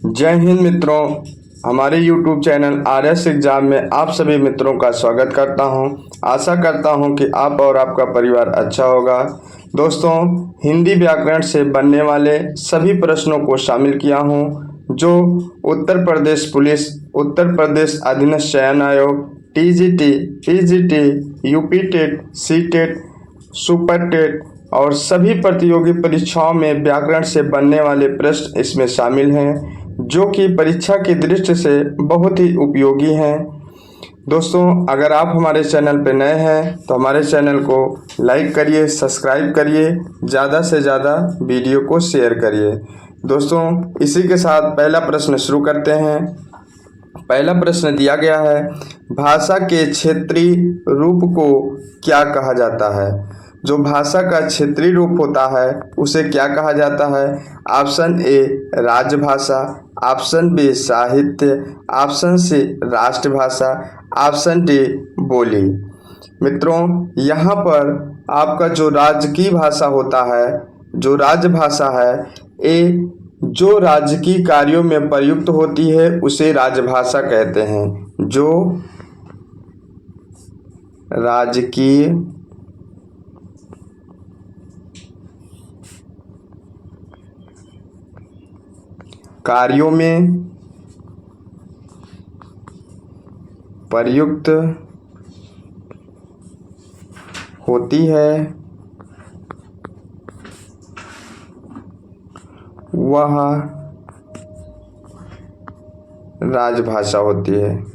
जय हिंद मित्रों, हमारे YouTube चैनल RS एग्जाम में आप सभी मित्रों का स्वागत करता हूं। आशा करता हूं कि आप और आपका परिवार अच्छा होगा। दोस्तों, हिंदी व्याकरण से बनने वाले सभी प्रश्नों को शामिल किया हूं जो उत्तर प्रदेश पुलिस, उत्तर प्रदेश अधीनस्थ चयन आयोग, TGT, PGT, UP TET, CTET, super TET और सभी प्रतियोगी परीक्षाओं में व्याकरण से बनने वाले प्रश्न इसमें शामिल हैं जो कि परीक्षा की दृष्टि से बहुत ही उपयोगी हैं। दोस्तों, अगर आप हमारे चैनल पर नए हैं तो हमारे चैनल को लाइक करिए, सब्सक्राइब करिए, ज़्यादा से ज़्यादा वीडियो को शेयर करिए। दोस्तों, इसी के साथ पहला प्रश्न शुरू करते हैं। पहला प्रश्न दिया गया है, भाषा के क्षेत्रीय रूप को क्या कहा जाता है? जो भाषा का क्षेत्रीय रूप होता है उसे क्या कहा जाता है? ऑप्शन ए राजभाषा, ऑप्शन बी साहित्य, ऑप्शन सी राष्ट्रभाषा, ऑप्शन डी बोली। मित्रों, यहाँ पर आपका जो राजकीय भाषा होता है, जो राजभाषा है, ए जो राजकीय कार्यों में प्रयुक्त होती है उसे राजभाषा कहते हैं। जो राजकीय कार्यों में प्रयुक्त होती है वह राजभाषा होती है।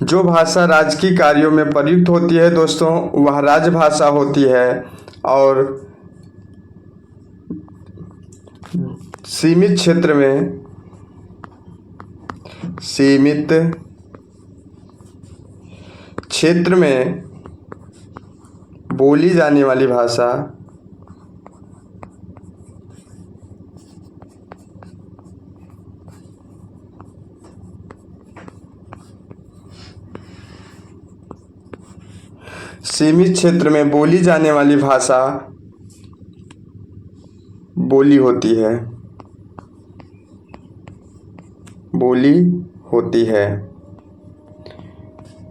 जो भाषा राजकीय कार्यों में प्रयुक्त होती है दोस्तों, वह राजभाषा होती है। और सीमित क्षेत्र में बोली जाने वाली भाषा सीमित क्षेत्र में बोली जाने वाली भाषा बोली होती है।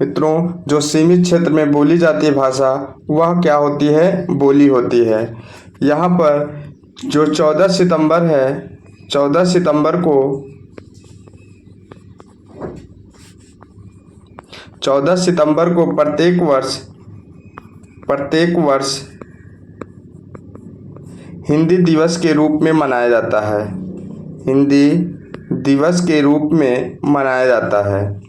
मित्रों, जो सीमित क्षेत्र में बोली जाती है भाषा वह क्या होती है? बोली होती है। यहाँ पर जो 14 सितंबर है, 14 सितंबर को प्रत्येक वर्ष हिंदी दिवस के रूप में मनाया जाता है। हिंदी दिवस के रूप में मनाया जाता है।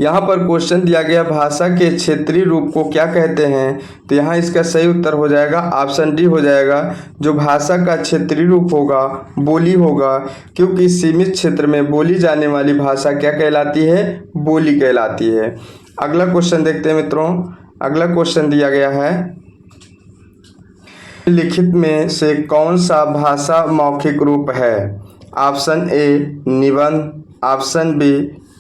यहाँ पर क्वेश्चन दिया गया, भाषा के क्षेत्रीय रूप को क्या कहते हैं? तो यहाँ इसका सही उत्तर हो जाएगा ऑप्शन डी हो जाएगा। जो भाषा का क्षेत्रीय रूप होगा बोली होगा, क्योंकि सीमित क्षेत्र में बोली जाने वाली भाषा क्या कहलाती है? बोली कहलाती है। अगला क्वेश्चन देखते हैं मित्रों। अगला क्वेश्चन दिया गया है, लिखित में से कौन सा भाषा मौखिक रूप है? ऑप्शन ए निबंध, ऑप्शन बी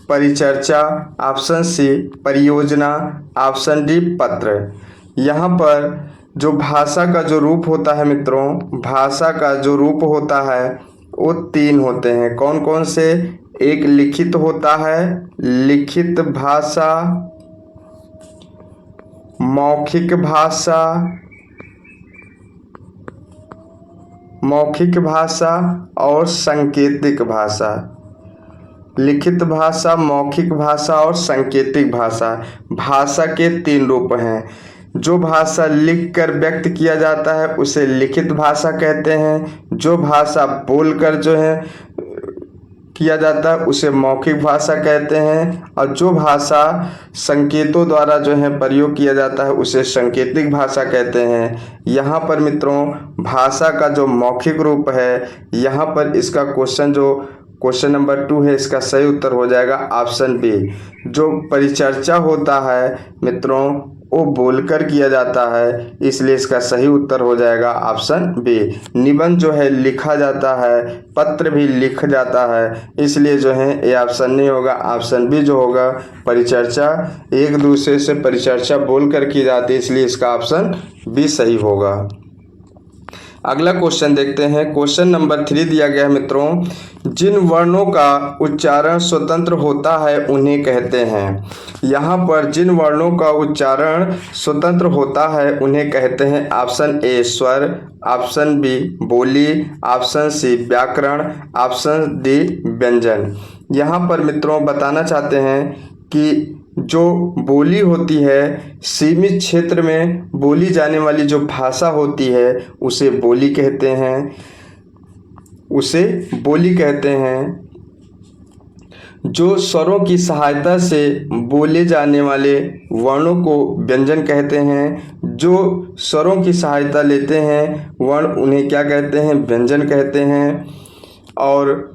परिचर्चा, ऑप्शन सी परियोजना, ऑप्शन डी पत्र। यहाँ पर जो भाषा का जो रूप होता है मित्रों, भाषा का जो रूप होता है वो 3 होते हैं। कौन कौन से? एक लिखित होता है, लिखित भाषा, मौखिक भाषा और सांकेतिक भाषा। लिखित भाषा, मौखिक भाषा और सांकेतिक भाषा। भाषा के 3 रूप हैं। जो भाषा लिखकर व्यक्त किया जाता है उसे लिखित भाषा कहते हैं। जो भाषा बोलकर जो है किया जाता है उसे मौखिक भाषा कहते हैं। और जो भाषा संकेतों द्वारा जो है प्रयोग किया जाता है उसे सांकेतिक भाषा कहते हैं। यहाँ पर मित्रों, भाषा का जो मौखिक रूप है, यहाँ पर इसका क्वेश्चन नंबर 2 है, इसका सही उत्तर हो जाएगा ऑप्शन बी। जो परिचर्चा होता है मित्रों, वो बोलकर किया जाता है, इसलिए इसका सही उत्तर हो जाएगा ऑप्शन बी। निबंध जो है लिखा जाता है, पत्र भी लिख जाता है, इसलिए जो है ये ऑप्शन नहीं होगा। ऑप्शन बी जो होगा परिचर्चा, एक दूसरे से परिचर्चा बोलकर की जाती है, इसलिए इसका ऑप्शन बी सही होगा। अगला क्वेश्चन देखते हैं। क्वेश्चन नंबर 3 दिया गया है मित्रों, जिन वर्णों का उच्चारण स्वतंत्र होता है उन्हें कहते हैं। यहाँ पर जिन वर्णों का उच्चारण स्वतंत्र होता है उन्हें कहते हैं। ऑप्शन ए स्वर, ऑप्शन बी बोली, ऑप्शन सी व्याकरण, ऑप्शन डी व्यंजन। यहाँ पर मित्रों बताना चाहते हैं कि जो बोली होती है, सीमित क्षेत्र में बोली जाने वाली जो भाषा होती है उसे बोली कहते हैं, उसे बोली कहते हैं। जो स्वरों की सहायता से बोले जाने वाले वर्णों को व्यंजन कहते हैं। जो स्वरों की सहायता लेते हैं वर्ण उन्हें क्या कहते हैं? व्यंजन कहते हैं। और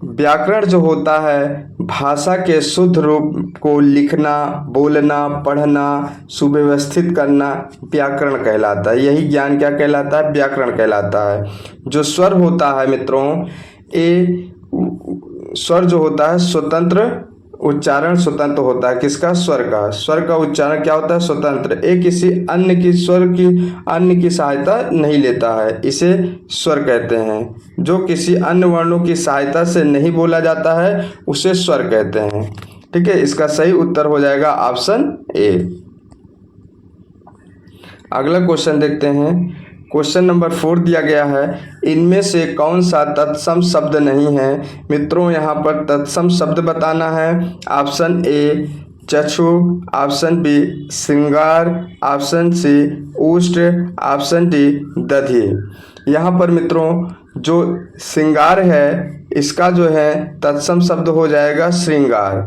व्याकरण जो होता है भाषा के शुद्ध रूप को लिखना, बोलना, पढ़ना, सुव्यवस्थित करना व्याकरण कहलाता है। यही ज्ञान क्या कहलाता है? व्याकरण कहलाता है। जो स्वर होता है मित्रों, ये स्वर जो होता है स्वतंत्र उच्चारण स्वतंत्र होता है। किसका? स्वर का। स्वर का उच्चारण क्या होता है? स्वतंत्र। ये किसी अन्य की स्वर की अन्य की सहायता नहीं लेता है, इसे स्वर कहते हैं। जो किसी अन्य वर्णों की सहायता से नहीं बोला जाता है उसे स्वर कहते हैं। ठीक है, इसका सही उत्तर हो जाएगा ऑप्शन ए। अगला क्वेश्चन देखते हैं। क्वेश्चन नंबर 4 दिया गया है, इनमें से कौन सा तत्सम शब्द नहीं है? मित्रों यहाँ पर तत्सम शब्द बताना है। ऑप्शन ए चक्षु, ऑप्शन बी श्रृंगार, ऑप्शन सी उष्ट, ऑप्शन डी दधि। यहाँ पर मित्रों जो श्रृंगार है इसका जो है तत्सम शब्द हो जाएगा श्रृंगार।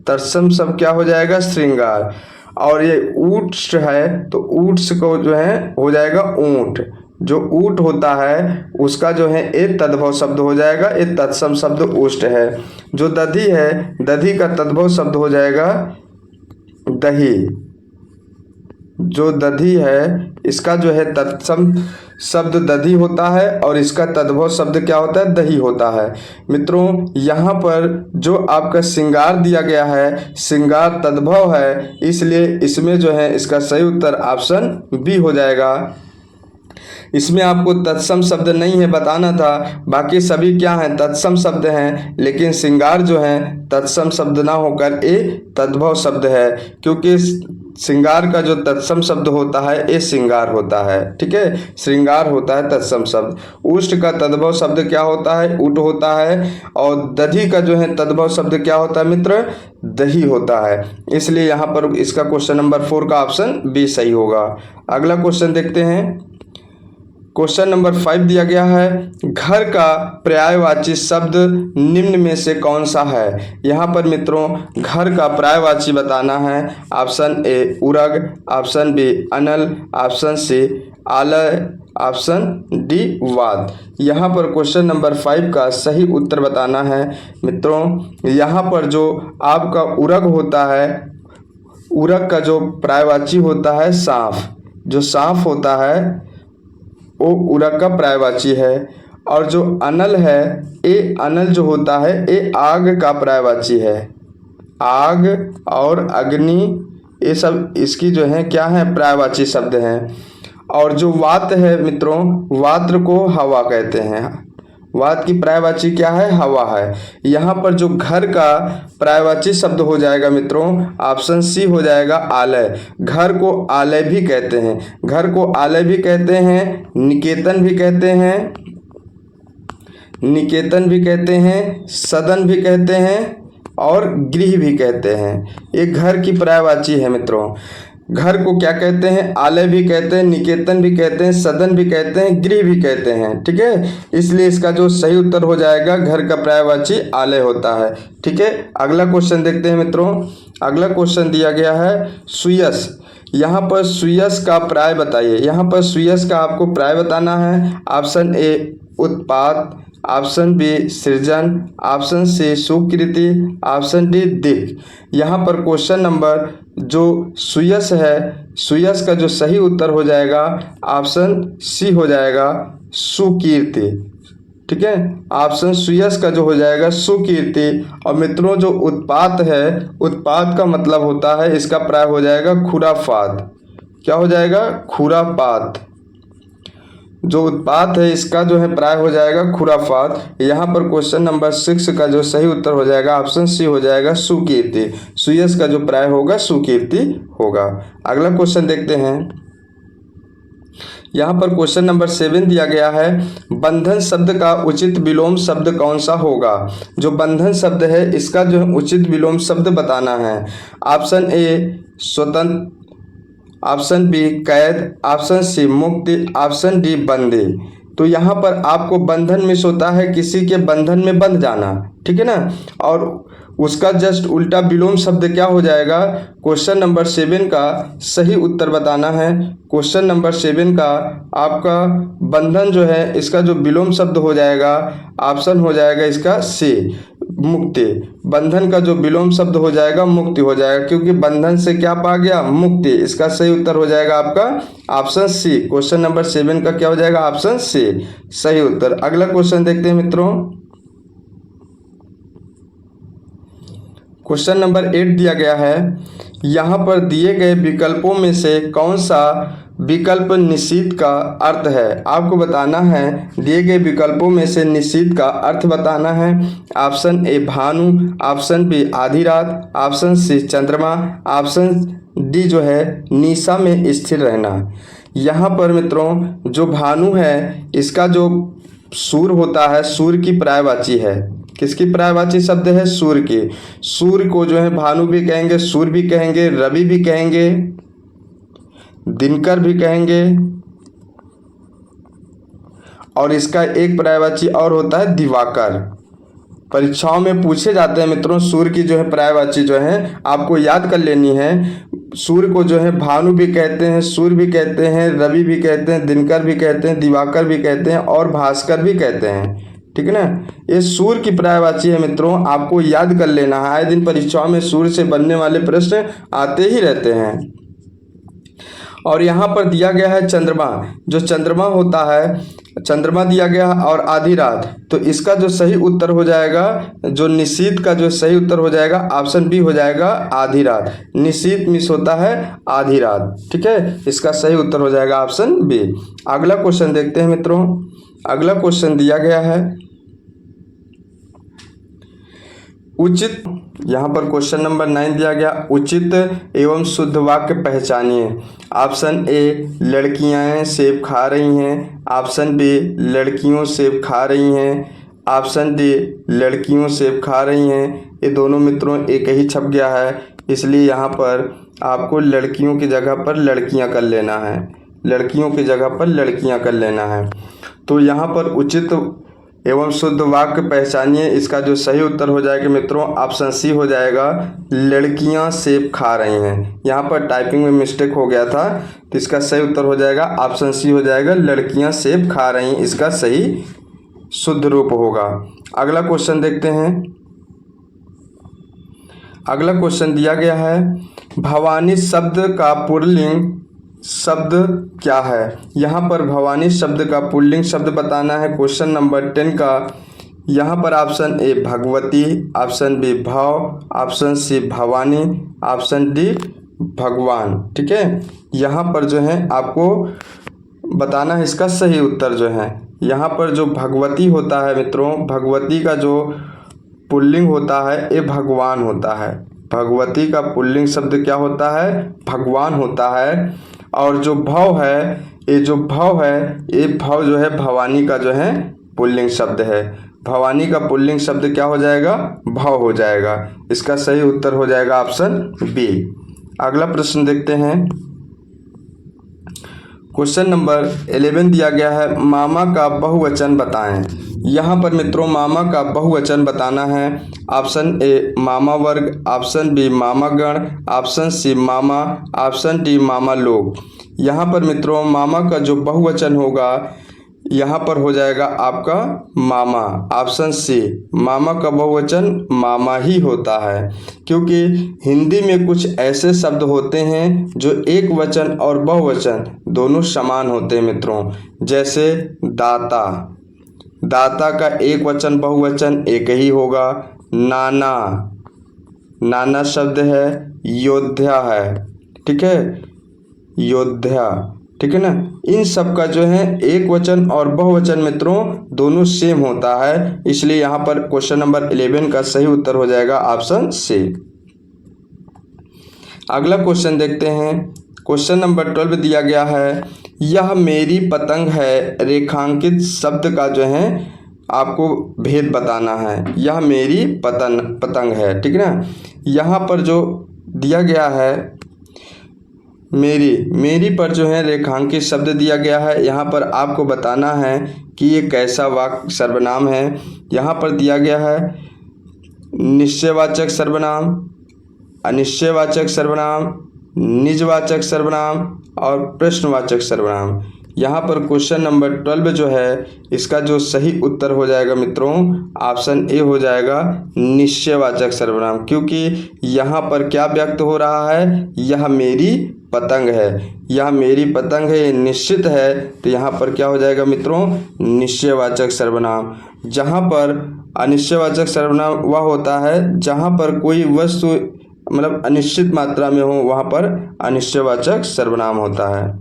तत्सम शब्द क्या हो जाएगा? श्रृंगार। और ये ऊष्ट है तो ऊष्ट को जो है हो जाएगा ऊंट। जो ऊंट होता है उसका जो है एक तद्भव शब्द हो जाएगा, एक तत्सम शब्द ऊष्ट है। जो दधि है, दधि का तद्भव शब्द हो जाएगा दही। जो दधि है इसका जो है तत्सम शब्द दधि होता है और इसका तद्भव शब्द क्या होता है? दही होता है। मित्रों यहाँ पर जो आपका श्रृंगार दिया गया है, श्रृंगार तद्भव है, इसलिए इसमें जो है इसका सही उत्तर ऑप्शन बी हो जाएगा। इसमें आपको तत्सम शब्द नहीं है बताना था, बाकी सभी क्या हैं? तत्सम शब्द हैं, लेकिन श्रृंगार जो है तत्सम शब्द ना होकर ए तद्भव शब्द है, क्योंकि श्रृंगार का जो तत्सम शब्द होता है ए श्रृंगार होता है। ठीक है, श्रृंगार होता है तत्सम शब्द। उष्ट का तद्भव शब्द क्या होता है? उट होता है। और दधि का जो है तद्भव शब्द क्या होता है मित्र? दही होता है। इसलिए यहाँ पर इसका क्वेश्चन नंबर 4 का ऑप्शन बी सही होगा। अगला क्वेश्चन देखते हैं। क्वेश्चन नंबर 5 दिया गया है, घर का पर्यायवाची शब्द निम्न में से कौन सा है? यहाँ पर मित्रों घर का पर्यायवाची बताना है। ऑप्शन ए उरग, ऑप्शन बी अनल, ऑप्शन सी आलय, ऑप्शन डी वाद। यहाँ पर क्वेश्चन नंबर 5 का सही उत्तर बताना है। मित्रों यहाँ पर जो आपका उरग होता है, उरग का जो पर्यायवाची होता है साफ। जो साफ होता है वो उरग का पर्यायवाची है। और जो अनल है, ये अनल जो होता है ये आग का पर्यायवाची है। आग और अग्नि ये सब इसकी जो है क्या है? पर्यायवाची शब्द हैं। और जो वात है मित्रों, वात्र को हवा कहते हैं। वात की पर्यायवाची क्या है? हवा है। यहाँ पर जो घर का पर्यायवाची शब्द हो जाएगा मित्रों, ऑप्शन सी हो जाएगा आलय। घर को आलय भी कहते हैं। घर को आलय भी कहते हैं, निकेतन भी कहते हैं, निकेतन भी कहते हैं, सदन भी कहते हैं और गृह भी कहते हैं। ये घर की पर्यायवाची है मित्रों। घर को क्या कहते हैं? आलय भी कहते हैं, निकेतन भी कहते हैं, सदन भी कहते हैं, गृह भी कहते हैं। ठीक है, इसलिए इसका जो सही उत्तर हो जाएगा घर का पर्यायवाची आलय होता है। ठीक है, अगला क्वेश्चन देखते हैं मित्रों। अगला क्वेश्चन दिया गया है सुयस। यहाँ पर सुयस का पर्याय बताइए। यहाँ पर सुयस का आपको पर्याय बताना है। ऑप्शन ए उत्पात, ऑप्शन बी सृजन, ऑप्शन सी सुकृति, ऑप्शन डी दिक्। यहाँ पर क्वेश्चन नंबर जो सुयश है, सुयश का जो सही उत्तर हो जाएगा ऑप्शन सी हो जाएगा सुकीर्ति। ठीक है, ऑप्शन सुयश का जो हो जाएगा सुकीर्ति। और मित्रों जो उत्पात है, उत्पात का मतलब होता है, इसका प्राय हो जाएगा खुरापात। क्या हो जाएगा? खुरापात। जो उत्पात है इसका जो है प्राय हो जाएगा खुरापात। यहाँ पर क्वेश्चन नंबर 6 का जो सही उत्तर हो जाएगा ऑप्शन सी हो जाएगा सुकीर्ति। सुयश का जो प्राय होगा सुकीर्ति होगा। अगला क्वेश्चन देखते हैं। यहाँ पर क्वेश्चन नंबर 7 दिया गया है, बंधन शब्द का उचित विलोम शब्द कौन सा होगा? जो बंधन शब्द है इसका जो है उचित विलोम शब्द बताना है। ऑप्शन ए स्वतंत्र, ऑप्शन बी कैद, ऑप्शन सी मुक्ति, ऑप्शन डी बंदी। तो यहाँ पर आपको बंधन मिस होता है किसी के बंधन में बंध जाना, ठीक है ना, और उसका जस्ट उल्टा विलोम शब्द क्या हो जाएगा? क्वेश्चन नंबर 7 का सही उत्तर बताना है। क्वेश्चन नंबर 7 का आपका बंधन जो है इसका जो विलोम शब्द हो जाएगा ऑप्शन हो जाएगा इसका सी मुक्ति। बंधन का जो विलोम शब्द हो जाएगा मुक्ति हो जाएगा, क्योंकि बंधन से क्या पा गया? मुक्ति। इसका सही उत्तर हो जाएगा आपका ऑप्शन सी। क्वेश्चन नंबर 7 का क्या हो जाएगा? ऑप्शन सी सही उत्तर। अगला क्वेश्चन देखते हैं मित्रों। क्वेश्चन नंबर 8 दिया गया है, यहाँ पर दिए गए विकल्पों में से कौन सा विकल्प निषिद्ध का अर्थ है? आपको बताना है दिए गए विकल्पों में से निषिद्ध का अर्थ बताना है। ऑप्शन ए भानु, ऑप्शन बी आधी रात, ऑप्शन सी चंद्रमा, ऑप्शन डी जो है निशा में स्थिर रहना। यहाँ पर मित्रों जो भानु है इसका जो सूर्य होता है, सूर्य की पर्यायवाची है। किसकी पर्यायवाची शब्द है? सूर्य की। सूर्य को जो है भानु भी कहेंगे, सूर्य भी कहेंगे, रवि भी कहेंगे, दिनकर भी कहेंगे, और इसका एक पर्यायवाची और होता है दिवाकर। परीक्षाओं में पूछे जाते हैं मित्रों, सूर्य की जो है पर्यायवाची जो है आपको याद कर लेनी है। सूर्य को जो है भानु भी कहते हैं, सूर्य भी कहते हैं, रवि भी कहते हैं, दिनकर भी कहते हैं, दिवाकर भी कहते हैं और भास्कर भी कहते हैं। ठीक है ना, ये सूर्य की पर्यायवाची है मित्रों, आपको याद कर लेना है। आए दिन परीक्षाओं में सूर्य से बनने वाले प्रश्न आते ही रहते हैं। और यहाँ पर दिया गया है चंद्रमा। जो चंद्रमा होता है, चंद्रमा दिया गया और आधी रात, तो इसका जो सही उत्तर हो जाएगा, जो निषिद्ध का जो सही उत्तर हो जाएगा ऑप्शन बी हो जाएगा आधी रात। निषिद्ध मिस होता है आधी रात। ठीक है, इसका सही उत्तर हो जाएगा ऑप्शन बी। अगला क्वेश्चन देखते हैं मित्रों। अगला क्वेश्चन दिया गया है उचित, यहाँ पर क्वेश्चन नंबर 9 दिया गया, उचित एवं शुद्ध वाक्य पहचानिए। ऑप्शन ए लड़कियां सेब खा रही हैं, ऑप्शन बी लड़कियों सेब खा रही हैं, ऑप्शन डी लड़कियों सेब खा रही हैं। ये दोनों मित्रों एक ही छप गया है, इसलिए यहाँ पर आपको लड़कियों की जगह पर लड़कियां कर लेना है, लड़कियों की जगह पर लड़कियां कर लेना है। तो यहाँ पर उचित एवं शुद्ध वाक्य पहचानिए, इसका जो सही उत्तर हो जाएगा मित्रों ऑप्शन सी हो जाएगा, लड़कियां सेब खा रही हैं। यहाँ पर टाइपिंग में मिस्टेक हो गया था, तो इसका सही उत्तर हो जाएगा ऑप्शन सी हो जाएगा, लड़कियां सेब खा रही हैं, इसका सही शुद्ध रूप होगा। अगला क्वेश्चन देखते हैं। अगला क्वेश्चन दिया गया है, भवानी शब्द का पुल्लिंग शब्द क्या है? यहाँ पर भवानी शब्द का पुल्लिंग शब्द बताना है। क्वेश्चन नंबर 10 का यहाँ पर ऑप्शन ए भगवती, ऑप्शन बी भव, ऑप्शन सी भवानी, ऑप्शन डी भगवान। ठीक है, यहाँ पर जो है आपको बताना है इसका सही उत्तर जो है। यहाँ पर जो भगवती होता है मित्रों, भगवती का जो पुल्लिंग होता है ये भगवान होता है। भगवती का पुल्लिंग शब्द क्या होता है? भगवान होता है। और जो भव है, ये जो भव है, ये भव जो है भवानी का जो है पुल्लिंग शब्द है। भवानी का पुल्लिंग शब्द क्या हो जाएगा? भव हो जाएगा। इसका सही उत्तर हो जाएगा ऑप्शन बी। अगला प्रश्न देखते हैं। क्वेश्चन नंबर 11 दिया गया है, मामा का बहुवचन बताएं। यहाँ पर मित्रों मामा का बहुवचन बताना है। ऑप्शन ए मामा वर्ग, ऑप्शन बी मामा गण, ऑप्शन सी मामा, ऑप्शन डी मामा लोग। यहाँ पर मित्रों मामा का जो बहुवचन होगा यहाँ पर हो जाएगा आपका मामा। ऑप्शन सी, मामा का बहुवचन मामा ही होता है, क्योंकि हिंदी में कुछ ऐसे शब्द होते हैं जो एक वचन और बहुवचन दोनों समान होते हैं मित्रों। जैसे दाता, दाता का एक वचन बहुवचन एक ही होगा। नाना, नाना शब्द है योद्धा है, ठीक है, योद्धा, ठीक है ना। इन सब का जो है एक वचन और बहुवचन मित्रों दोनों सेम होता है, इसलिए यहाँ पर क्वेश्चन नंबर 11 का सही उत्तर हो जाएगा ऑप्शन सी। अगला क्वेश्चन देखते हैं। क्वेश्चन नंबर 12 दिया गया है, यह मेरी पतंग है, रेखांकित शब्द का जो है आपको भेद बताना है। यह मेरी पतंग है, ठीक है ना। यहाँ पर जो दिया गया है मेरी पर जो है रेखांकित शब्द दिया गया है। यहाँ पर आपको बताना है कि ये कैसा वाक्य सर्वनाम है। यहाँ पर दिया गया है निश्चयवाचक सर्वनाम, अनिश्चयवाचक सर्वनाम, निजवाचक सर्वनाम और प्रश्नवाचक सर्वनाम। यहाँ पर क्वेश्चन नंबर 12 जो है इसका जो सही उत्तर हो जाएगा मित्रों ऑप्शन ए हो जाएगा, निश्चयवाचक सर्वनाम, क्योंकि यहाँ पर क्या व्यक्त हो रहा है, यह मेरी पतंग है, यह मेरी पतंग है, ये निश्चित है, तो यहाँ पर क्या हो जाएगा मित्रों, निश्चयवाचक सर्वनाम। जहाँ पर अनिश्चयवाचक सर्वनाम वह होता है जहाँ पर कोई वस्तु मतलब अनिश्चित मात्रा में हो, वहाँ पर अनिश्चयवाचक सर्वनाम होता है।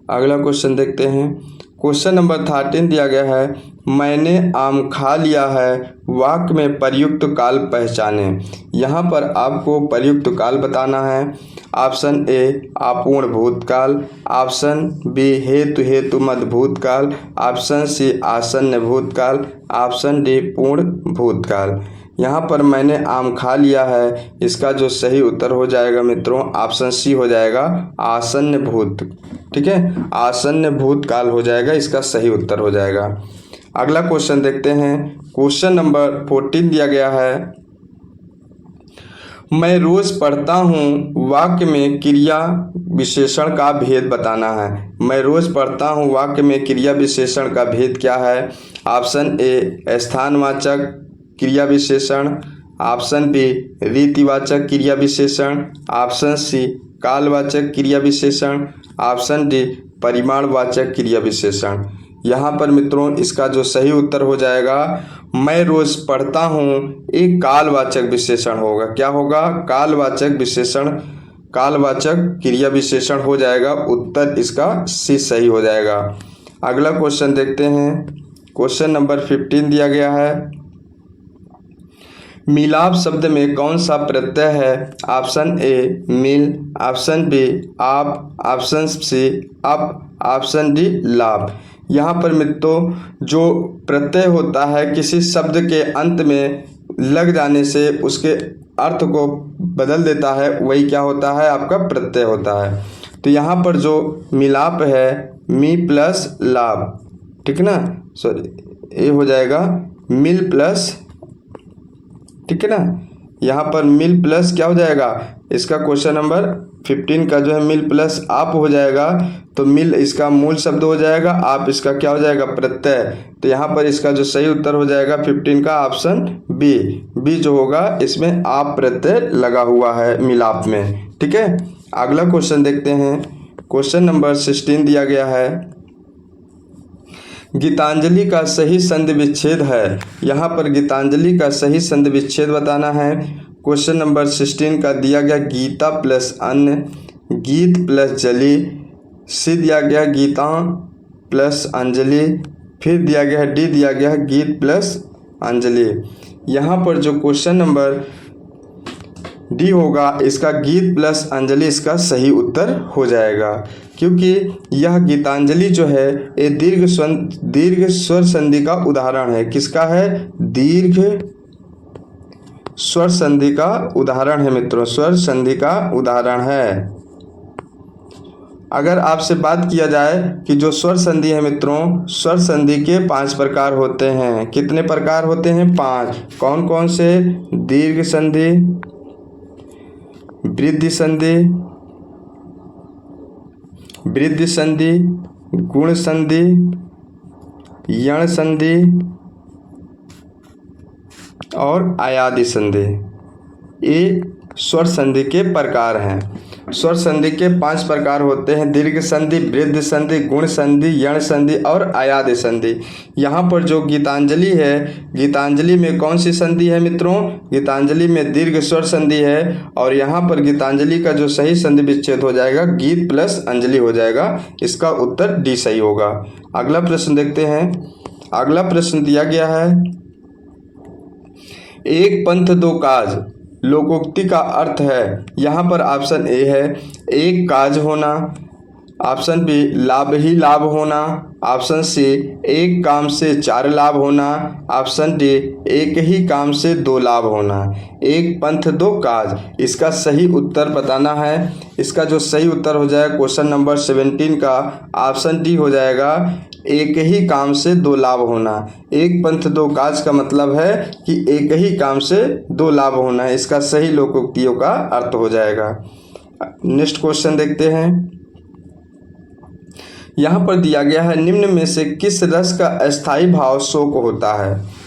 अगला क्वेश्चन देखते हैं। क्वेश्चन नंबर 13 दिया गया है, मैंने आम खा लिया है, वाक्य में प्रयुक्त काल पहचाने। यहाँ पर आपको प्रयुक्त काल बताना है। ऑप्शन ए अपूर्ण भूतकाल, ऑप्शन बी हेतु मध्य भूतकाल, ऑप्शन सी आसन्न भूतकाल, ऑप्शन डी पूर्ण भूतकाल। यहाँ पर मैंने आम खा लिया है, इसका जो सही उत्तर हो जाएगा मित्रों ऑप्शन सी हो जाएगा, आसन्न भूत, ठीक है, आसन्न भूतकाल हो जाएगा, इसका सही उत्तर हो जाएगा। अगला क्वेश्चन देखते हैं। क्वेश्चन नंबर 14 दिया गया है, मैं रोज पढ़ता हूँ, वाक्य में क्रिया विशेषण का भेद बताना है। मैं रोज पढ़ता हूँ, वाक्य में क्रिया विशेषण का भेद क्या है। ऑप्शन ए स्थानवाचक क्रिया विशेषण, ऑप्शन बी रीतिवाचक क्रिया विशेषण, ऑप्शन सी कालवाचक क्रिया विशेषण, ऑप्शन डी परिमाणवाचक क्रिया विशेषण। यहाँ पर मित्रों इसका जो सही उत्तर हो जाएगा, मैं रोज पढ़ता हूँ, एक कालवाचक विशेषण होगा। क्या होगा, कालवाचक विशेषण, कालवाचक क्रिया विशेषण हो जाएगा। उत्तर इसका सी सही हो जाएगा। अगला क्वेश्चन देखते हैं। क्वेश्चन नंबर 15 दिया गया है, मिलाप शब्द में कौन सा प्रत्यय है। ऑप्शन ए मिल, ऑप्शन बी आप, ऑप्शन सी अप, ऑप्शन डी लाभ। यहाँ पर मित्रों जो प्रत्यय होता है किसी शब्द के अंत में लग जाने से उसके अर्थ को बदल देता है, वही क्या होता है, आपका प्रत्यय होता है। तो यहाँ पर जो मिलाप है मी प्लस लाभ, ठीक है ना, सॉरी ये हो जाएगा मिल प्लस, ठीक है ना। यहाँ पर मिल प्लस क्या हो जाएगा, इसका क्वेश्चन नंबर 15 का जो है मिल प्लस आप हो जाएगा, तो मिल इसका मूल शब्द हो जाएगा, आप इसका क्या हो जाएगा, प्रत्यय। तो यहाँ पर इसका जो सही उत्तर हो जाएगा 15 का ऑप्शन बी, बी जो होगा इसमें आप प्रत्यय लगा हुआ है मिलाप में, ठीक है। अगला क्वेश्चन देखते हैं। क्वेश्चन नंबर 16 दिया गया है, गीतांजलि का सही संधि विच्छेद है। यहाँ पर गीतांजलि का सही संधि विच्छेद बताना है। क्वेश्चन नंबर 16 का दिया गया गीता प्लस अन्न, गीत प्लस जली, सी दिया गया गीता प्लस अंजलि, फिर दिया गया है डी दिया गया है गीत प्लस अंजलि। यहाँ पर जो क्वेश्चन नंबर डी होगा इसका गीत प्लस अंजलि इसका सही उत्तर हो जाएगा, क्योंकि यह गीतांजलि जो है ये दीर्घ स्वर संधि का उदाहरण है। किसका है, दीर्घ स्वर संधि का उदाहरण है मित्रों, स्वर संधि का उदाहरण है। अगर आपसे बात किया जाए कि जो स्वर संधि है मित्रों, स्वर संधि के 5 प्रकार होते हैं। कितने प्रकार होते हैं, 5। कौन कौन से, दीर्घ संधि, वृद्धि संधि, गुण संधि, यण संधि और अयादि संधि। ये स्वर संधि के प्रकार हैं। स्वर संधि के 5 प्रकार होते हैं: दीर्घ संधि, वृद्ध संधि, गुण संधि, यण संधि और अयादि संधि। यहाँ पर जो गीतांजलि है, गीतांजलि में कौन सी संधि है मित्रों? गीतांजलि में दीर्घ स्वर संधि है। और यहाँ पर गीतांजलि का जो सही संधि विच्छेद हो जाएगा, गीत प्लस अंजलि हो जाएगा। इसका उत्तर डी सही होगा। अगला प्रश्न देखते हैं। अगला प्रश्न दिया गया है, एक पंथ दो काज लोकोक्ति का अर्थ है। यहाँ पर ऑप्शन ए है एक काज होना, ऑप्शन बी लाभ ही लाभ होना, ऑप्शन सी एक काम से 4 लाभ होना, ऑप्शन डी एक ही काम से 2 लाभ होना। एक पंथ दो काज, इसका सही उत्तर बताना है। इसका जो सही उत्तर हो जाएगा क्वेश्चन नंबर 17 का ऑप्शन डी हो जाएगा, एक ही काम से 2 लाभ होना। एक पंथ दो काज का मतलब है कि एक ही काम से 2 लाभ होना है। इसका सही लोकोक्तियों का अर्थ हो जाएगा। नेक्स्ट क्वेश्चन देखते हैं। यहाँ पर दिया गया है, निम्न में से किस रस का अस्थाई भाव शोक होता है?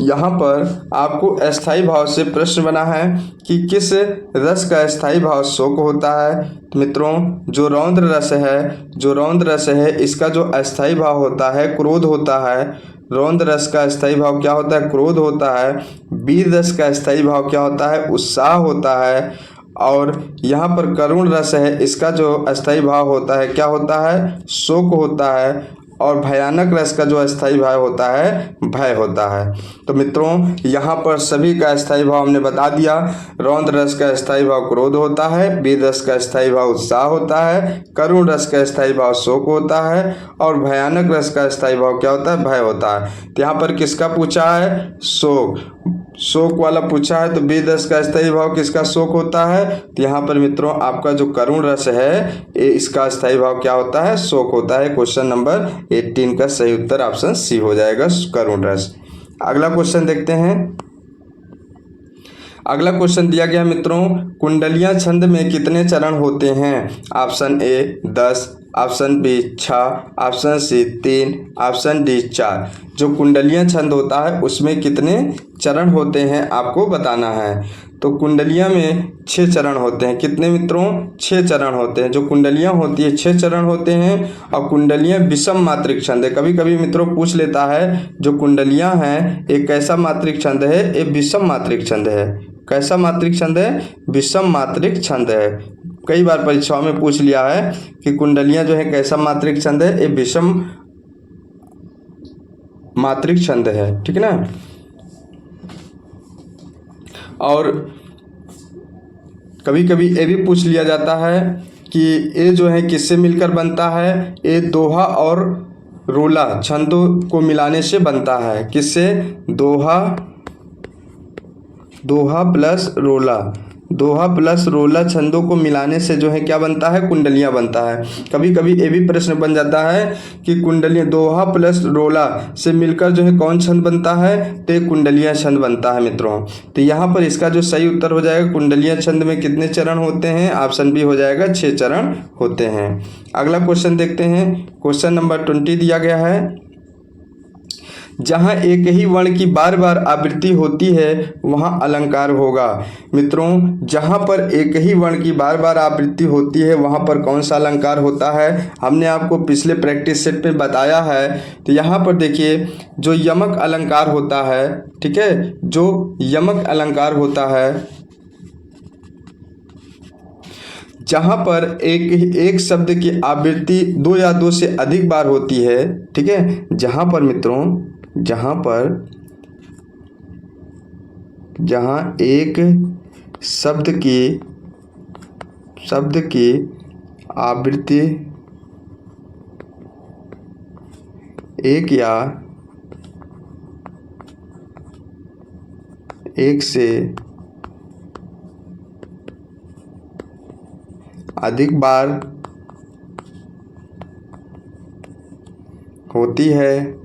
यहाँ पर आपको अस्थाई भाव से प्रश्न बना है कि किस रस का अस्थाई भाव शोक होता है। तो मित्रों, जो रौद्र रस है, जो रौद्र रस है, इसका जो अस्थाई भाव होता है क्रोध होता है। रौद्र रस का अस्थाई भाव क्या होता है? क्रोध होता है। वीर रस का अस्थाई भाव क्या होता है? उत्साह होता है। और यहाँ पर करुण रस है, इसका जो अस्थाई भाव होता है क्या होता है? शोक होता है। और भयानक रस का जो अस्थाई भाव होता है भय होता है। तो मित्रों, यहाँ पर सभी का अस्थाई भाव हमने बता दिया। रौद्र रस का अस्थाई भाव क्रोध होता है, वीर रस का अस्थाई भाव उत्साह होता है, करुण रस का अस्थाई भाव शोक होता है और भयानक रस का अस्थाई भाव क्या होता है? भय होता है। तो यहाँ पर किसका पूछा है? शोक, शोक वाला पूछा है। तो वीर रस का अस्थाई भाव किसका? शोक होता है। तो यहाँ पर मित्रों आपका जो करुण रस है, इसका अस्थाई भाव क्या होता है? शोक होता है। क्वेश्चन नंबर 18 का सही उत्तर ऑप्शन सी हो जाएगा, करुण रस। अगला क्वेश्चन देखते हैं। अगला क्वेश्चन दिया गया मित्रों, कुंडलियां छंद में कितने चरण होते हैं? Option A 10, option B 6, option C 3, option D 4। जो कुंडलियां छंद होता है उसमें कितने चरण होते हैं आपको बताना है। तो कुंडलियां में 6 चरण होते हैं। कितने मित्रों? 6 चरण होते हैं। जो कुंडलियां होती है 6 चरण होते हैं। और कुंडलियां विषम मात्रिक छंद है। कभी कभी मित्रों पूछ लेता है, जो कुंडलियां हैं एक कैसा मात्रिक छंद है? ये विषम मात्रिक छंद है। कैसा मात्रिक छंद है? विषम मात्रिक छंद है। कई बार परीक्षाओं में पूछ लिया है कि कुंडलियां जो है कैसा मात्रिक छंद है? ये विषम मात्रिक छंद है। ठीक है ना। और कभी कभी ये भी पूछ लिया जाता है कि ये जो है किससे मिलकर बनता है? ये दोहा और रोला छंदों को मिलाने से बनता है। किससे? दोहा प्लस रोला, दोहा प्लस रोला छंदों को मिलाने से जो है क्या बनता है? कुंडलियां बनता है। कभी कभी ये भी प्रश्न बन जाता है कि कुंडलियां दोहा प्लस रोला से मिलकर जो है कौन छंद बनता है? तो कुंडलियां छंद बनता है मित्रों। तो यहाँ पर इसका जो सही उत्तर हो जाएगा, कुंडलियां छंद में कितने चरण होते हैं? ऑप्शन बी हो जाएगा, 6 चरण होते हैं। अगला क्वेश्चन देखते हैं। क्वेश्चन नंबर 20 दिया गया है, जहाँ एक ही वर्ण की बार बार आवृत्ति होती है वहाँ अलंकार होगा। मित्रों, जहाँ पर एक ही वर्ण की बार बार आवृत्ति होती है वहाँ पर कौन सा अलंकार होता है? हमने आपको पिछले प्रैक्टिस सेट में बताया है। तो यहाँ पर देखिए, जो यमक अलंकार होता है, ठीक है, जो यमक अलंकार होता है, जहाँ पर एक शब्द की आवृत्ति 2 या 2 से अधिक बार होती है, ठीक है, जहाँ पर मित्रों, जहाँ एक शब्द की आवृत्ति 1 या 1 से अधिक बार होती है,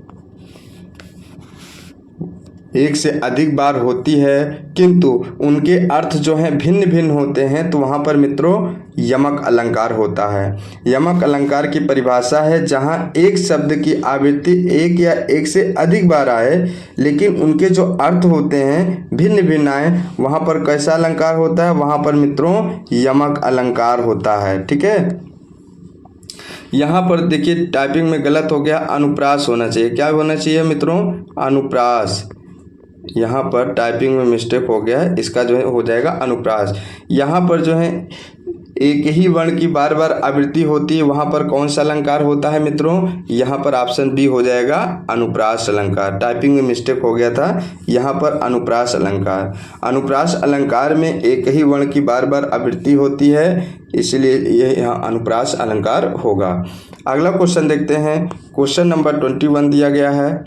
एक से अधिक बार होती है किंतु उनके अर्थ जो हैं भिन्न भिन्न होते हैं, तो वहाँ पर मित्रों यमक अलंकार होता है। यमक अलंकार की परिभाषा है जहाँ एक शब्द की आवृत्ति एक या एक से अधिक बार आए लेकिन उनके जो अर्थ होते हैं भिन्न भिन्न आए, वहाँ पर कैसा अलंकार होता है? वहाँ पर मित्रों यमक अलंकार होता है। ठीक है, यहाँ पर देखिए टाइपिंग में गलत हो गया, अनुप्रास होना चाहिए। क्या होना चाहिए मित्रों? अनुप्रास। यहाँ पर टाइपिंग में मिस्टेक हो गया है, इसका जो है हो जाएगा अनुप्रास। यहाँ पर जो है एक ही वर्ण की बार बार आवृत्ति होती है, वहाँ पर कौन सा अलंकार होता है मित्रों? यहाँ पर ऑप्शन बी हो जाएगा अनुप्रास अलंकार। टाइपिंग में मिस्टेक हो गया था, यहाँ पर अनुप्रास अलंकार। अनुप्रास अलंकार में एक ही वर्ण की बार बार आवृत्ति होती है, इसलिए ये यहाँ अनुप्रास अलंकार होगा। अगला क्वेश्चन देखते हैं। क्वेश्चन नंबर 21 दिया गया है,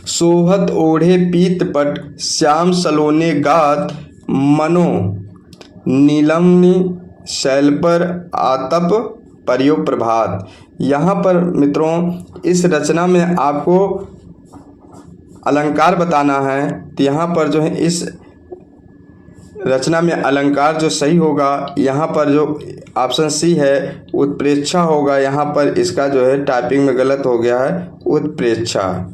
सोहत ओढ़े पीत पट श्याम सलोने गात मनो नीलमनि शैल पर आतप परियो प्रभात। यहाँ पर मित्रों इस रचना में आपको अलंकार बताना है, तो यहाँ पर जो है इस रचना में अलंकार जो सही होगा, यहाँ पर जो ऑप्शन सी है उत्प्रेक्षा होगा। यहाँ पर इसका जो है टाइपिंग में गलत हो गया है, उत्प्रेक्षा।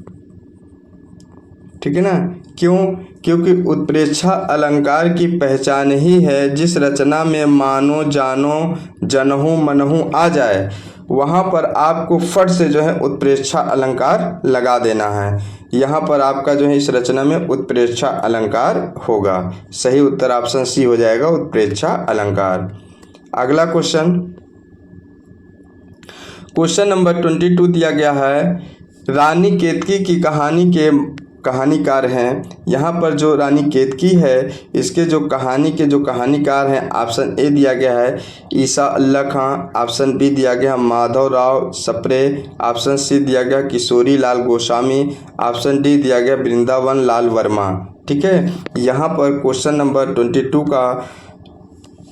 ठीक है ना, क्यों? क्योंकि उत्प्रेक्षा अलंकार की पहचान ही है जिस रचना में मानो जानो जनहु मनहु आ जाए, वहाँ पर आपको फट से जो है उत्प्रेक्षा अलंकार लगा देना है। यहाँ पर आपका जो है इस रचना में उत्प्रेक्षा अलंकार होगा। सही उत्तर ऑप्शन सी हो जाएगा, उत्प्रेक्षा अलंकार। अगला क्वेश्चन, क्वेश्चन नंबर 22 दिया गया है, रानी केतकी की कहानी के कहानीकार हैं। यहाँ पर जो रानी केतकी है इसके जो कहानी के जो कहानीकार हैं, ऑप्शन ए दिया गया है ईसा अल्लाह खां, ऑप्शन बी दिया गया माधवराव सप्रे, ऑप्शन सी दिया गया किशोरी लाल गोस्वामी, ऑप्शन डी दिया गया वृंदावन लाल वर्मा। ठीक है, यहाँ पर क्वेश्चन नंबर 22 का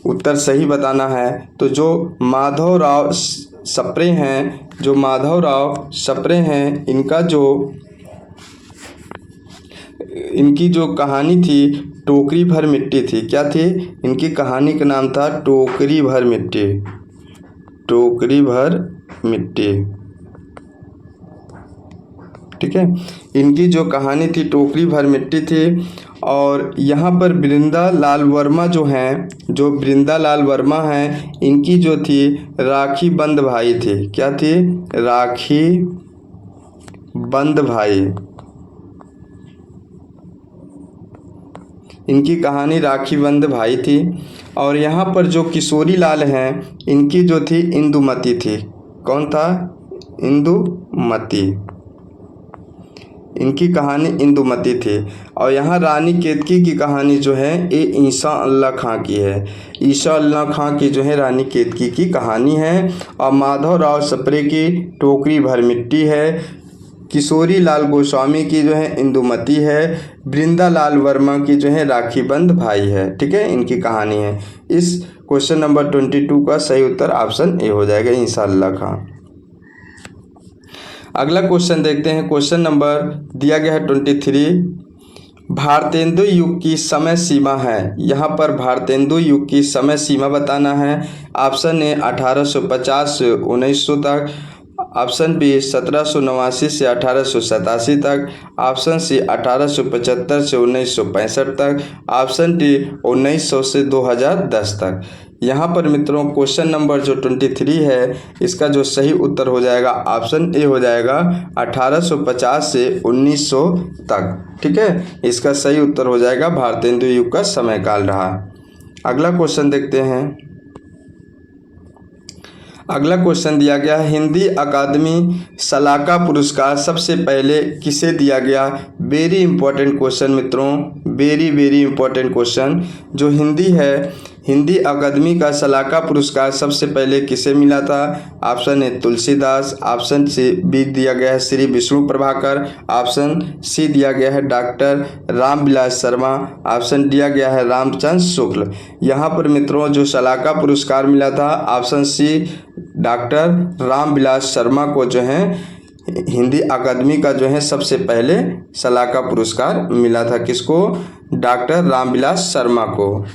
उत्तर सही बताना है। तो जो माधवराव सप्रे हैं, जो माधवराव सप्रे हैं, इनकी जो कहानी थी टोकरी भर मिट्टी थी। क्या थी? इनकी कहानी का नाम था टोकरी भर मिट्टी। टोकरी भर मिट्टी। ठीक है, इनकी जो कहानी थी टोकरी भर मिट्टी थी। और यहाँ पर वृंदा लाल वर्मा जो हैं, जो वृंदा लाल वर्मा हैं, इनकी जो थी राखी बंद भाई थी। क्या थी? राखी बंद भाई। इनकी कहानी राखी बंद भाई थी। और यहाँ पर जो किशोरी लाल हैं, इनकी जो थी इंदुमती थी। कौन था? इंदुमती। इनकी कहानी इंदुमती थी। और यहाँ रानी केतकी की कहानी जो है ये ईसा अल्लाह खां की है। ईसा अल्लाह खां की जो है रानी केतकी की कहानी है। और माधवराव सप्रे की टोकरी भर मिट्टी है। किशोरी लाल गोस्वामी की जो है इंदुमती है। वृंदा लाल वर्मा की जो है राखी बंद भाई है। ठीक है, इनकी कहानी है। इस क्वेश्चन नंबर 22 का सही उत्तर ऑप्शन ए हो जाएगा, इंशाअल्लाह खां। अगला क्वेश्चन देखते हैं। क्वेश्चन नंबर दिया गया है 23, भारतेंदु युग की समय सीमा है। यहाँ पर भारतेंदु युग की समय सीमा बताना है। ऑप्शन ए 1850 से 1900 तक, ऑप्शन बी 1789 से 1887 तक, ऑप्शन सी 1875 से 1965 तक, ऑप्शन डी 1900 से 2010 तक। यहाँ पर मित्रों क्वेश्चन नंबर जो 23 है इसका जो सही उत्तर हो जाएगा ऑप्शन ए हो जाएगा 1850 से 1900 तक। ठीक है, इसका सही उत्तर हो जाएगा भारतेंदु युग का समय काल रहा। अगला क्वेश्चन देखते हैं। अगला क्वेश्चन दिया गया है, हिंदी अकादमी सलाका पुरस्कार सबसे पहले किसे दिया गया? वेरी इंपॉर्टेंट क्वेश्चन मित्रों, वेरी इंपॉर्टेंट क्वेश्चन। जो हिंदी है, हिंदी अकादमी का सलाका पुरस्कार सबसे पहले किसे मिला था? Option A Tulsidas, option C B दिया गया है श्री विष्णु प्रभाकर, ऑप्शन सी दिया गया है डॉक्टर रामविलास शर्मा, ऑप्शन दिया गया है रामचंद्र शुक्ल। यहाँ पर मित्रों जो सलाका पुरस्कार मिला था option C doctor Ramvilas Sharma को जो है हिंदी अकादमी का जो है सबसे पहले सलाका पुरस्कार मिला था। किसको? डॉक्टर रामविलास शर्मा को।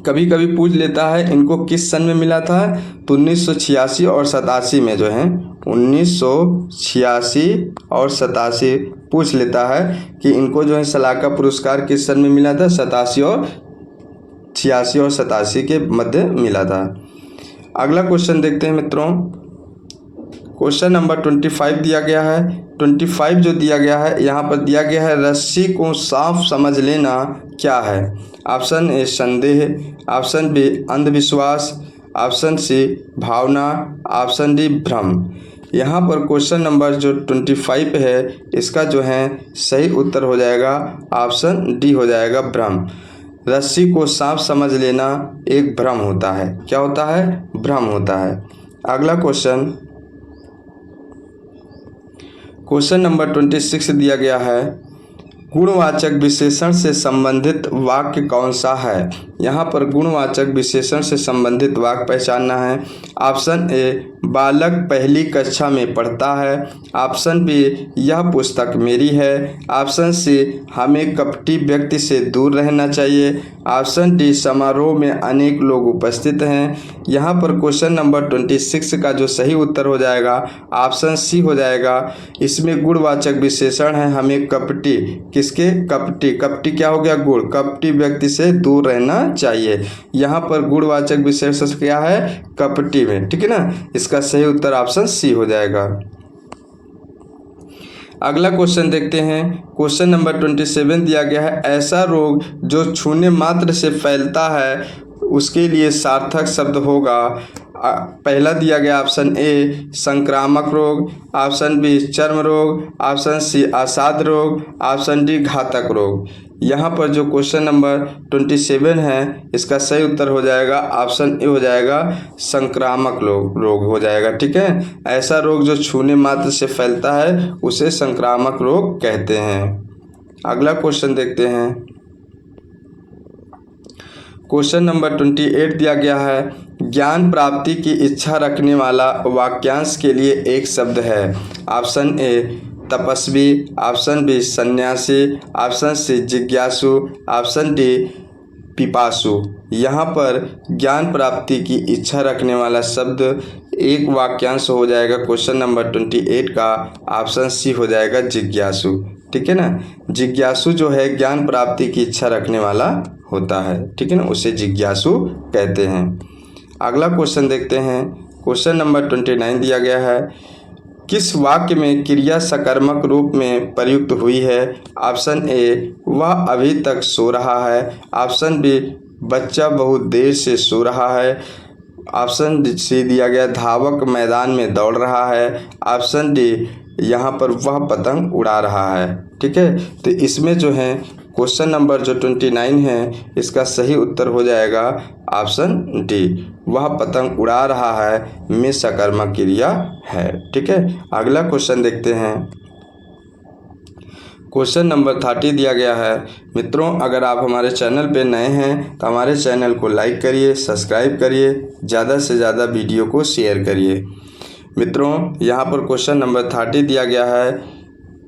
कभी कभी पूछ लेता है इनको किस सन में मिला था, तो 1986 और 87 में जो है 1986 और 87 पूछ लेता है कि इनको जो है सलाका पुरस्कार किस सन में मिला था। 87 और 86 और 87 के मध्य मिला था। अगला क्वेश्चन देखते हैं मित्रों। क्वेश्चन नंबर 25 दिया गया है। 25 जो दिया गया है यहाँ पर दिया गया है रस्सी को साफ समझ लेना क्या है। ऑप्शन ए संदेह, ऑप्शन बी अंधविश्वास, ऑप्शन सी भावना, ऑप्शन डी भ्रम। यहाँ पर क्वेश्चन नंबर जो 25 है इसका जो है सही उत्तर हो जाएगा ऑप्शन डी हो जाएगा भ्रम। रस्सी को साफ समझ लेना एक भ्रम होता है। क्या होता है? भ्रम होता है। अगला क्वेश्चन नंबर 26 दिया गया है गुणवाचक विशेषण से संबंधित वाक्य कौन सा है। यहाँ पर गुणवाचक विशेषण से संबंधित वाक्य पहचानना है। ऑप्शन ए बालक पहली कक्षा में पढ़ता है, ऑप्शन बी यह पुस्तक मेरी है, ऑप्शन सी हमें कपटी व्यक्ति से दूर रहना चाहिए, ऑप्शन डी समारोह में अनेक लोग उपस्थित हैं। यहाँ पर क्वेश्चन नंबर 26 का जो सही उत्तर हो जाएगा ऑप्शन सी हो जाएगा। इसमें गुणवाचक विशेषण है हमें कपटी, किसके? कपटी। कपटी क्या हो गया? गुण। कपटी व्यक्ति से दूर रहना चाहिए। यहाँ पर गुणवाचक विशेषण क्या है? कपटी में। ठीक है ना, इसका सही उत्तर ऑप्शन सी हो जाएगा। अगला क्वेश्चन देखते हैं। क्वेश्चन नंबर 27 दिया गया है ऐसा रोग जो छूने मात्र से फैलता है उसके लिए सार्थक शब्द होगा। पहला दिया गया ऑप्शन ए संक्रामक रोग, ऑप्शन बी चर्म रोग, ऑप्शन सी असाध्य रोग, ऑप्शन डी घातक रोग। यहाँ पर जो क्वेश्चन नंबर 27 है इसका सही उत्तर हो जाएगा ऑप्शन ए हो जाएगा संक्रामक रोग हो जाएगा। ठीक है, ऐसा रोग जो छूने मात्र से फैलता है उसे संक्रामक रोग कहते हैं। अगला क्वेश्चन देखते हैं। क्वेश्चन नंबर 28 दिया गया है ज्ञान प्राप्ति की इच्छा रखने वाला वाक्यांश के लिए एक शब्द है। ऑप्शन ए तपस्वी, ऑप्शन बी सन्यासी, ऑप्शन सी जिज्ञासु, ऑप्शन डी पिपासु। यहाँ पर ज्ञान प्राप्ति की इच्छा रखने वाला शब्द एक वाक्यांश हो जाएगा क्वेश्चन नंबर 28 का ऑप्शन सी हो जाएगा जिज्ञासु। ठीक है ना, जिज्ञासु जो है ज्ञान प्राप्ति की इच्छा रखने वाला होता है। ठीक है ना, उसे जिज्ञासु कहते हैं। अगला क्वेश्चन देखते हैं। क्वेश्चन नंबर 29 दिया गया है किस वाक्य में क्रिया सकर्मक रूप में प्रयुक्त हुई है। ऑप्शन ए वह अभी तक सो रहा है, ऑप्शन बी बच्चा बहुत देर से सो रहा है, ऑप्शन सी दिया गया धावक मैदान में दौड़ रहा है, ऑप्शन डी यहाँ पर वह पतंग उड़ा रहा है। ठीक है, तो इसमें जो है क्वेश्चन नंबर जो 29 है इसका सही उत्तर हो जाएगा ऑप्शन डी वह पतंग उड़ा रहा है में सकर्मक क्रिया है। ठीक है, अगला क्वेश्चन देखते हैं। क्वेश्चन नंबर 30 दिया गया है। मित्रों अगर आप हमारे चैनल पे नए हैं तो हमारे चैनल को लाइक करिए, सब्सक्राइब करिए, ज़्यादा से ज़्यादा वीडियो को शेयर करिए। मित्रों यहाँ पर क्वेश्चन नंबर 30 दिया गया है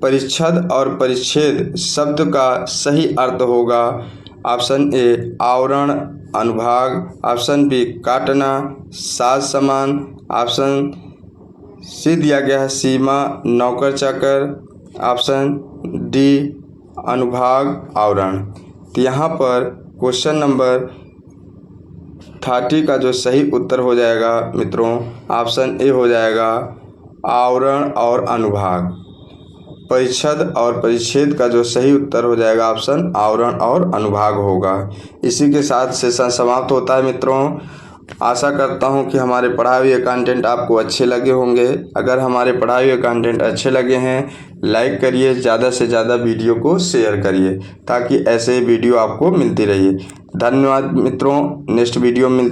परिच्छद और परिच्छेद शब्द का सही अर्थ होगा। ऑप्शन ए आवरण अनुभाग, ऑप्शन बी काटना साज समान, ऑप्शन सी दिया गया है सीमा नौकर चाकर, ऑप्शन डी अनुभाग आवरण। तो यहाँ पर क्वेश्चन नंबर 30 का जो सही उत्तर हो जाएगा मित्रों ऑप्शन ए हो जाएगा आवरण और अनुभाग। परिच्छद और परिच्छेद का जो सही उत्तर हो जाएगा ऑप्शन आवरण और अनुभाग होगा। इसी के साथ सेशन समाप्त होता है। मित्रों आशा करता हूं कि हमारे पढ़ाए हुए कंटेंट आपको अच्छे लगे होंगे। अगर हमारे पढ़ाए हुए कंटेंट अच्छे लगे हैं लाइक करिए, ज़्यादा से ज़्यादा वीडियो को शेयर करिए ताकि ऐसे वीडियो आपको मिलती रहिए। धन्यवाद मित्रों, नेक्स्ट वीडियो में